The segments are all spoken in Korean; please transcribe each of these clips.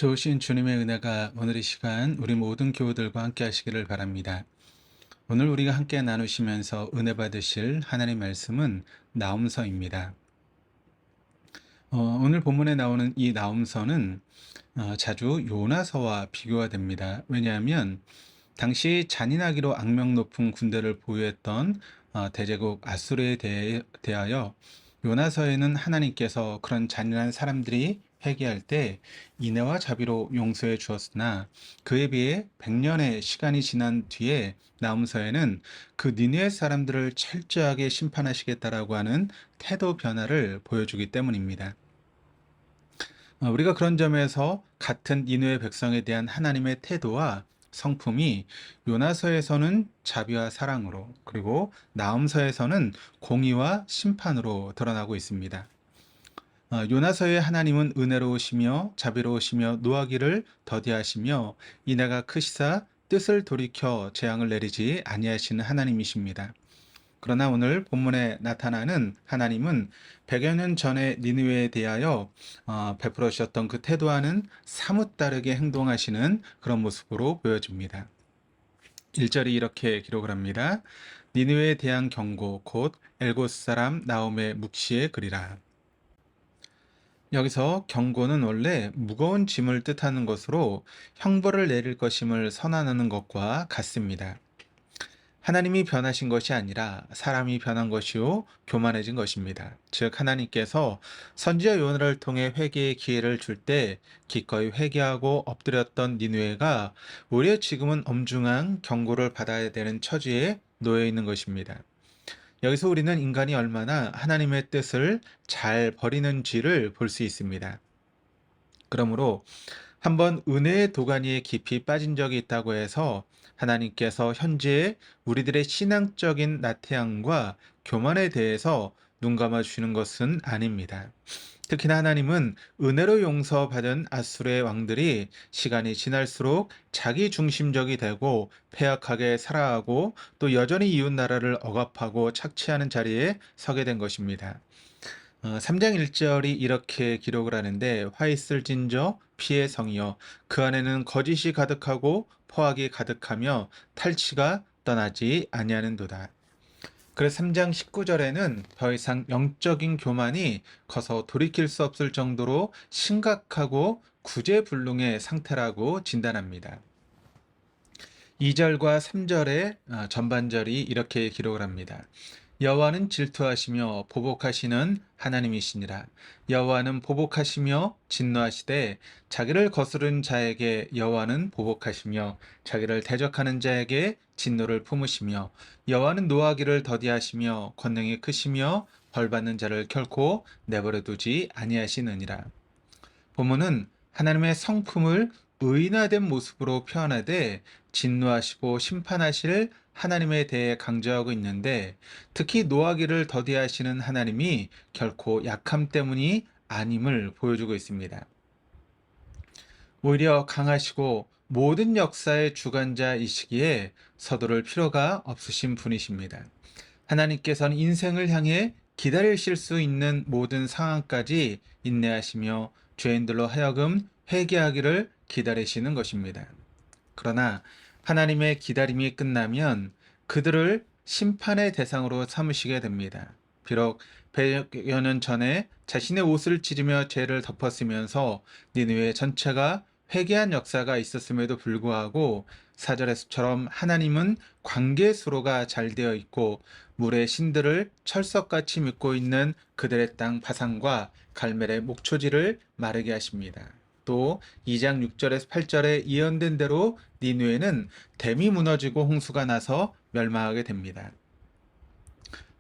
좋으신 주님의 은혜가 오늘 이 시간 우리 모든 교우들과 함께 하시기를 바랍니다. 오늘 우리가 함께 나누시면서 은혜 받으실 하나님의 말씀은 나홈서입니다. 오늘 본문에 나오는 이 나홈서는 자주 요나서와 비교가 됩니다. 왜냐하면 당시 잔인하기로 악명 높은 군대를 보유했던 대제국 아수르에 대하여 요나서에는 하나님께서 그런 잔인한 사람들이 회개할 때 인애와 자비로 용서해 주었으나 그에 비해 100년의 시간이 지난 뒤에 나홈서에는 그 니느웨 사람들을 철저하게 심판하시겠다라고 하는 태도 변화를 보여주기 때문입니다. 우리가 그런 점에서 같은 니느웨 백성에 대한 하나님의 태도와 성품이 요나서에서는 자비와 사랑으로, 그리고 나홈서에서는 공의와 심판으로 드러나고 있습니다. 요나서의 하나님은 은혜로우시며 자비로우시며 노하기를 더디하시며 인애가 크시사 뜻을 돌이켜 재앙을 내리지 아니하시는 하나님이십니다. 그러나 오늘 본문에 나타나는 하나님은 100여 년 전에 니느웨에 대하여 베풀어 주셨던 그 태도와는 사뭇 다르게 행동하시는 그런 모습으로 보여집니다. 1절이 이렇게 기록을 합니다. 니느웨에 대한 경고 곧 엘고스 사람 나홈의 묵시의 글이라. 여기서 경고는 원래 무거운 짐을 뜻하는 것으로 형벌을 내릴 것임을 선언하는 것과 같습니다. 하나님이 변하신 것이 아니라 사람이 변한 것이요 교만해진 것입니다. 즉 하나님께서 선지자 요나를 통해 회개의 기회를 줄 때 기꺼이 회개하고 엎드렸던 니느웨가 오히려 지금은 엄중한 경고를 받아야 되는 처지에 놓여 있는 것입니다. 여기서 우리는 인간이 얼마나 하나님의 뜻을 잘 버리는지를 볼 수 있습니다. 그러므로 한번 은혜의 도가니에 깊이 빠진 적이 있다고 해서 하나님께서 현재 우리들의 신앙적인 나태함과 교만에 대해서 눈 감아 주시는 것은 아닙니다. 특히나 하나님은 은혜로 용서받은 아수르의 왕들이 시간이 지날수록 자기 중심적이 되고 패역하게 살아가고 또 여전히 이웃 나라를 억압하고 착취하는 자리에 서게 된 것입니다. 3장 1절이 이렇게 기록을 하는데 화 있을 진저 피의 성이여 그 안에는 거짓이 가득하고 포악이 가득하며 탈취가 떠나지 아니하는도다. 그래서 3장 19절에는 더 이상 영적인 교만이 커서 돌이킬 수 없을 정도로 심각하고 구제불능의 상태라고 진단합니다. 2절과 3절의 전반절이 이렇게 기록을 합니다. 여호와는 질투하시며 보복하시는 하나님이시니라. 여호와는 보복하시며 진노하시되 자기를 거스른 자에게 여호와는 보복하시며 자기를 대적하는 자에게 진노를 품으시며 여호와는 노하기를 더디하시며 권능이 크시며 벌받는 자를 결코 내버려 두지 아니하시느니라. 본문은 하나님의 성품을 의인화된 모습으로 표현하되 진노하시고 심판하실 하나님에 대해 강조하고 있는데 특히 노하기를 더디하시는 하나님이 결코 약함 때문이 아님을 보여주고 있습니다. 오히려 강하시고 모든 역사의 주관자이시기에 서두를 필요가 없으신 분이십니다. 하나님께서는 인생을 향해 기다리실 수 있는 모든 상황까지 인내하시며 죄인들로 하여금 회개하기를 기다리시는 것입니다. 그러나 하나님의 기다림이 끝나면 그들을 심판의 대상으로 삼으시게 됩니다. 비록 100여 년 전에 자신의 옷을 찢으며 죄를 덮었으면서 니느웨 전체가 회개한 역사가 있었음에도 불구하고 4절에서처럼 하나님은 관계 수로가 잘 되어 있고 물의 신들을 철석같이 믿고 있는 그들의 땅 바산과 갈멜의 목초지를 마르게 하십니다. 또 2장 6절에서 8절에 예언된 대로 니느웨는 댐이 무너지고 홍수가 나서 멸망하게 됩니다.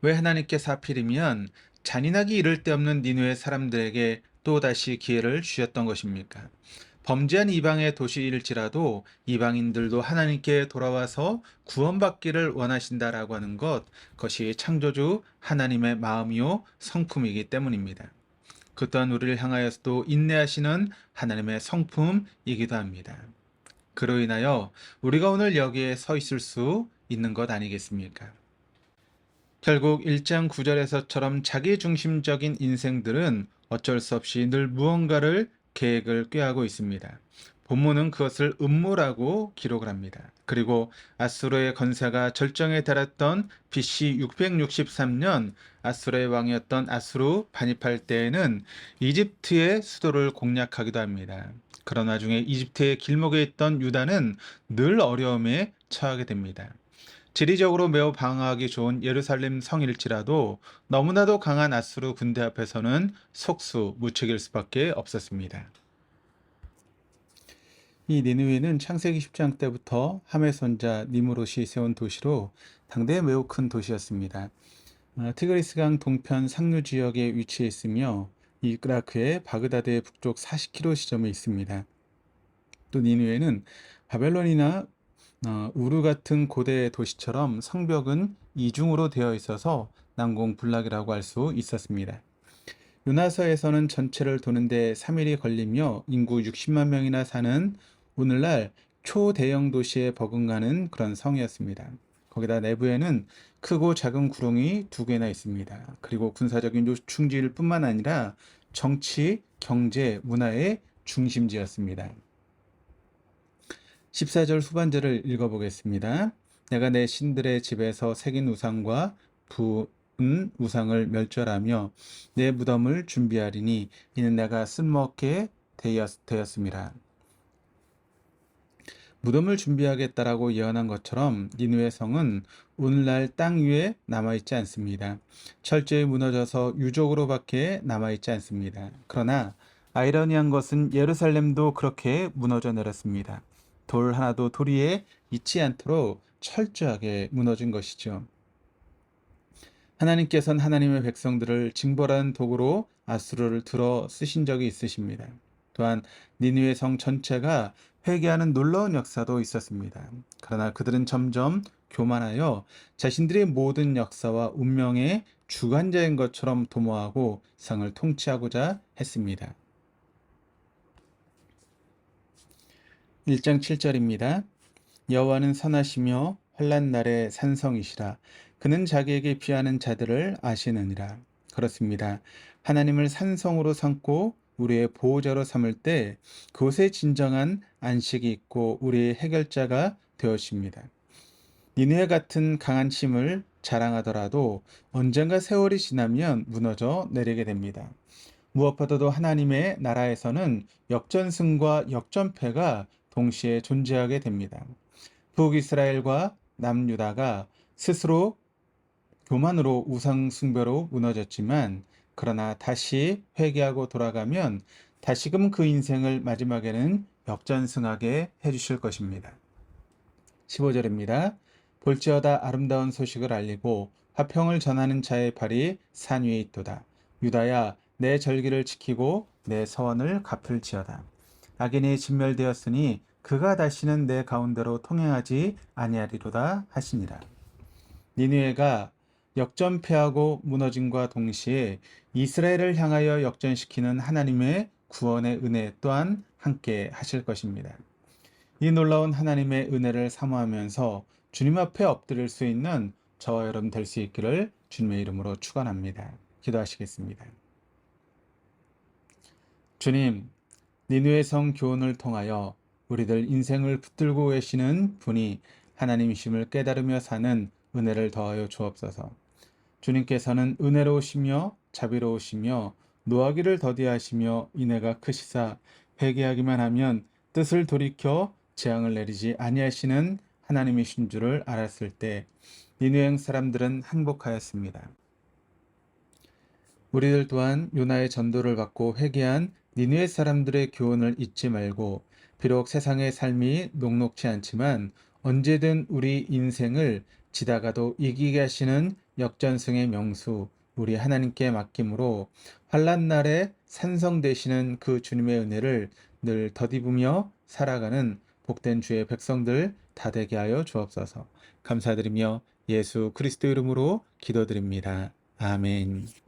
왜 하나님께서 하필이면 잔인하기 이를 데 없는 니느웨 사람들에게 또다시 기회를 주셨던 것입니까? 범죄한 이방의 도시일지라도 이방인들도 하나님께 돌아와서 구원받기를 원하신다라고 하는 것, 그것이 창조주 하나님의 마음이요 성품이기 때문입니다. 그 또한 우리를 향하여서도 인내하시는 하나님의 성품이기도 합니다. 그로 인하여 우리가 오늘 여기에 서 있을 수 있는 것 아니겠습니까? 결국 1장 9절에서처럼 자기 중심적인 인생들은 어쩔 수 없이 늘 무언가를 계획을 꾀하고 있습니다. 본문은 그것을 음모라고 기록을 합니다. 그리고 아수르의 건세가 절정에 달했던 BC 663년 아수르의 왕이었던 아수르 반입할 때에는 이집트의 수도를 공략하기도 합니다. 그런 와중에 이집트의 길목에 있던 유다는 늘 어려움에 처하게 됩니다. 지리적으로 매우 방어하기 좋은 예루살렘 성일지라도 너무나도 강한 아수르 군대 앞에서는 속수무책일 수밖에 없었습니다. 이 니느웨는 창세기 10장 때부터 함의 손자 니무롯이 세운 도시로 당대에 매우 큰 도시였습니다. 티그리스강 동편 상류 지역에 위치해 있으며 이라크의 바그다드의 북쪽 40km 지점에 있습니다. 또 니느웨는 바벨론이나 우르 같은 고대 도시처럼 성벽은 이중으로 되어 있어서 난공불락이라고 할 수 있었습니다. 요나서에서는 전체를 도는데 3일이 걸리며 인구 60만 명이나 사는 오늘날 초대형 도시에 버금가는 그런 성이었습니다. 거기다 내부에는 크고 작은 구렁이 2개나 있습니다. 그리고 군사적인 충지일 뿐만 아니라 정치, 경제, 문화의 중심지였습니다. 14절 후반절을 읽어보겠습니다. 내가 내 신들의 집에서 새긴 우상과 부은 우상을 멸절하며 내 무덤을 준비하리니 이는 내가 쓸모없게 되었습니다. 무덤을 준비하겠다라고 예언한 것처럼 니느웨 성은 오늘날 땅 위에 남아있지 않습니다. 철저히 무너져서 유적으로밖에 남아있지 않습니다. 그러나 아이러니한 것은 예루살렘도 그렇게 무너져 내렸습니다. 돌 하나도 돌 위에 있지 않도록 철저하게 무너진 것이죠. 하나님께서는 하나님의 백성들을 징벌하는 도구로 아수르를 들어 쓰신 적이 있으십니다. 또한 니느웨 성 전체가 회개하는 놀라운 역사도 있었습니다. 그러나 그들은 점점 교만하여 자신들의 모든 역사와 운명의 주관자인 것처럼 도모하고 성을 통치하고자 했습니다. 1장 7절입니다. 여호와는 선하시며 환난 날에 산성이시라. 그는 자기에게 피하는 자들을 아시느니라. 그렇습니다. 하나님을 산성으로 삼고 우리의 보호자로 삼을 때 그곳에 진정한 안식이 있고 우리의 해결자가 되어십니다. 니느웨 같은 강한 힘을 자랑하더라도 언젠가 세월이 지나면 무너져 내리게 됩니다. 무엇보다도 하나님의 나라에서는 역전승과 역전패가 동시에 존재하게 됩니다. 북이스라엘과 남유다가 스스로 교만으로 우상숭배로 무너졌지만 그러나 다시 회개하고 돌아가면 다시금 그 인생을 마지막에는 역전승하게 해주실 것입니다. 15절입니다. 볼지어다 아름다운 소식을 알리고 화평을 전하는 자의 발이 산 위에 있도다. 유다야 내 절기를 지키고 내 서원을 갚을지어다. 악인이 진멸되었으니 그가 다시는 내 가운데로 통행하지 아니하리로다 하시니라. 니느웨가 역전패하고 무너짐과 동시에 이스라엘을 향하여 역전시키는 하나님의 구원의 은혜 또한 함께 하실 것입니다. 이 놀라운 하나님의 은혜를 사모하면서 주님 앞에 엎드릴 수 있는 저와 여러분 될 수 있기를 주님의 이름으로 축원합니다. 기도하시겠습니다. 주님, 니느웨 성 교훈을 통하여 우리들 인생을 붙들고 계시는 분이 하나님이심을 깨달으며 사는 은혜를 더하여 주옵소서. 주님께서는 은혜로우시며 자비로우시며 노하기를 더디하시며 인애가 크시사 회개하기만 하면 뜻을 돌이켜 재앙을 내리지 아니하시는 하나님이신 줄을 알았을 때 니느웨 사람들은 행복하였습니다. 우리들 또한 요나의 전도를 받고 회개한 니느웨 사람들의 교훈을 잊지 말고 비록 세상의 삶이 녹록지 않지만 언제든 우리 인생을 지다가도 이기게 하시는 역전승의 명수 우리 하나님께 맡김으로 환난 날에 산성되시는 그 주님의 은혜를 늘 덧입으며 살아가는 복된 주의 백성들 다 되게 하여 주옵소서. 감사드리며 예수 그리스도 이름으로 기도드립니다. 아멘.